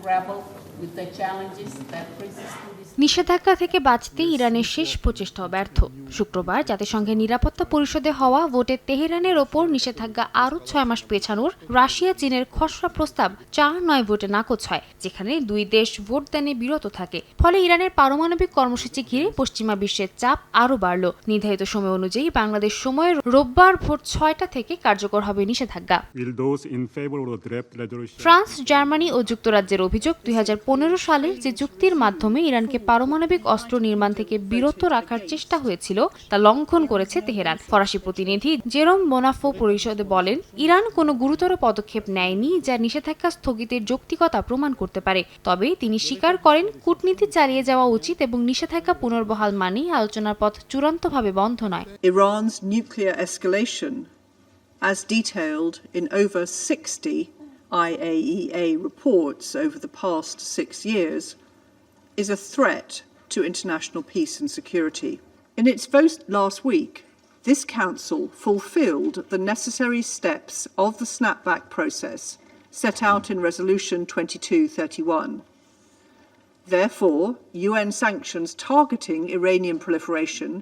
grapple with the challenges that persist in this. নিষেধাজ্ঞা থেকে বাঁচতে ইরানের শেষ প্রচেষ্টাও ব্যর্থ। শুক্রবার জাতিসংঘের নিরাপত্তা পরিষদে হওয়া ভোটে তেহরানের ওপর নিষেধাজ্ঞা আরও 6 মাস পেছানোর রাশিয়া চীনের খসড়া প্রস্তাব 4-9 ভোটে নাকচ হয়, যেখানে দুই দেশ ভোটদানে বিরত থাকে। ফলে ইরানের পারমাণবিক কর্মসূচি ঘিরে পশ্চিমা বিশ্বের চাপ আরও বাড়ল। নির্ধারিত সময় অনুযায়ী বাংলাদেশ সময়ে রোববার ভোর 6টা থেকে কার্যকর হবে নিষেধাজ্ঞা। ফ্রান্স, জার্মানি ও যুক্তরাজ্যের অভিযোগ 2015 সালের যে চুক্তির মাধ্যমে ইরানকে পারমাণবিক অস্ত্র নির্মাণ থেকে বিরত রাখার চেষ্টা হয়েছিল তা লঙ্ঘন করেছে তেহরান। ফরাসি প্রতিনিধি জেরোম বোনাফো পরিষদে বলেন, ইরান কোনো গুরুতর পদক্ষেপ নেয়নি যা নিষেধাজ্ঞা স্থগিতের যৌক্তিকতা প্রমাণ করতে পারে। তবে তিনি স্বীকার করেন, কূটনীতি চালিয়ে যাওয়া উচিত এবং নিষেধাজ্ঞা পুনর্বহাল মানেই আলোচনার পথ চূড়ান্তভাবে বন্ধ নয়। Iran's nuclear escalation, as detailed in over 60 IAEA reports over the past 6 years, is a threat to international peace and security. In its vote last week, this Council fulfilled the necessary steps of the snapback process set out in Resolution 2231. Therefore, UN sanctions targeting Iranian proliferation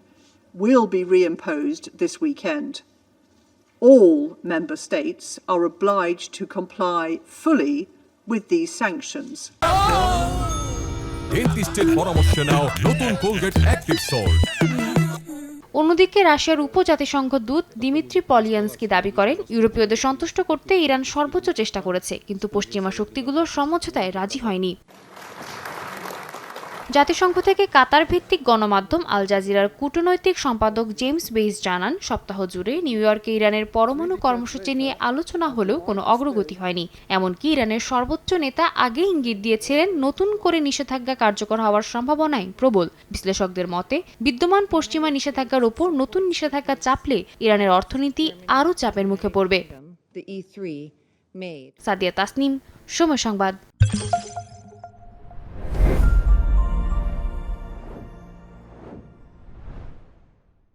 will be reimposed this weekend. All member states are obliged to comply fully with these sanctions. ডেন্টিস্টের পরামর্শ নাও নতুন Colgate active salt. অন্যদিকে রাশিয়ার উপজাতিসংঘ দূত Dmitry Polyanskiy দাবি করেন, ইউরোপীয়দের সন্তুষ্ট করতে ইরান সর্বোচ্চ চেষ্টা করেছে, কিন্তু পশ্চিমা শক্তিগুলোর সমঝোতায় রাজি হয়নি। জাতিসংঘ থেকে কাতার ভিত্তিক গণমাধ্যম আল জাজিরার কূটনৈতিক সম্পাদক জেমস বেইস জানান, সপ্তাহ জুড়ে নিউ ইয়র্কে ইরানের পরমাণু কর্মসূচি নিয়ে আলোচনা হলেও কোনো অগ্রগতি হয়নি। এমনকি ইরানের সর্বোচ্চ নেতা আগে ইঙ্গিত দিয়েছিলেন নতুন করে নিষেধাজ্ঞা কার্যকর হওয়ার সম্ভাবনাই প্রবল। বিশ্লেষকদের মতে, বিদ্যমান পশ্চিমা নিষেধাজ্ঞার উপর নতুন নিষেধাজ্ঞা চাপলে ইরানের অর্থনীতি আরও চাপের মুখে পড়বে। সাদিয়া তাসনিম, সময় সংবাদ।